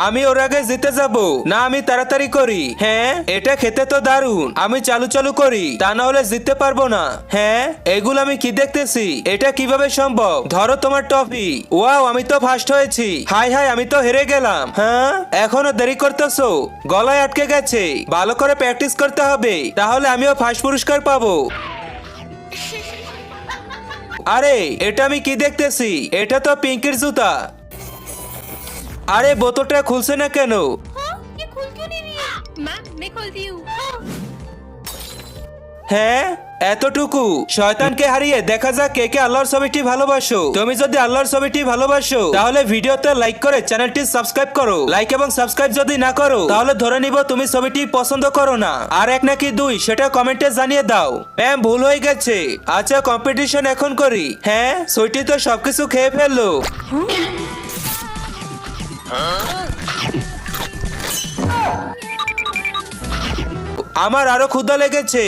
আমি ওর আগে জিতে যাব না, আমি তাড়াতাড়ি করি। হ্যাঁ, এটা খেতে তো দারুণ, আমি চালু চালু করি, তা না হলে জিততে পারবো না। হ্যাঁ, এগুলো আমি কি দেখতেছি, এটা কিভাবে সম্ভব? ধরো তোমার টফি। ওয়াও, আমি তো ফার্স্ট হয়েছি। হাই হাই, আমি তো হেরে গেলাম। হ্যাঁ, এখনো দেরি করতেছো, গলায় আটকে গেছে, ভালো করে প্র্যাকটিস করতে হবে, তাহলে আমিও ফার্স্ট পুরস্কার পাবো। আরে এটা আমি কি দেখতেছি, এটা তো পিঙ্কির জুতা। আরে বোতলটা খুলছে না কেন? हाँ, ये खुल क्यों नहीं रही है? मैम, मैं खोलती हूँ। হ্যাঁ, এতটুকু শয়তানকে হারিয়ে দেখা যাক কে কে আল্লাহর ছবিটি ভালোবাসো। তুমি যদি আল্লাহর ছবিটি ভালোবাসো তাহলে ভিডিওতে লাইক করে চ্যানেলটি সাবস্ক্রাইব করো। লাইক এবং সাবস্ক্রাইব যদি না করো তাহলে ধরে নিব তুমি ছবিটি পছন্দ করো না। আর এক নাকি দুই সেটা কমেন্টে জানিয়ে দাও। ম্যাম, ভুল হয়ে গেছে। আচ্ছা, কম্পিটিশন এখন করি। হ্যাঁ, সুইটি তো সবকিছু খেয়ে ফেললো। আমার আরো ক্ষুধা লেগেছে।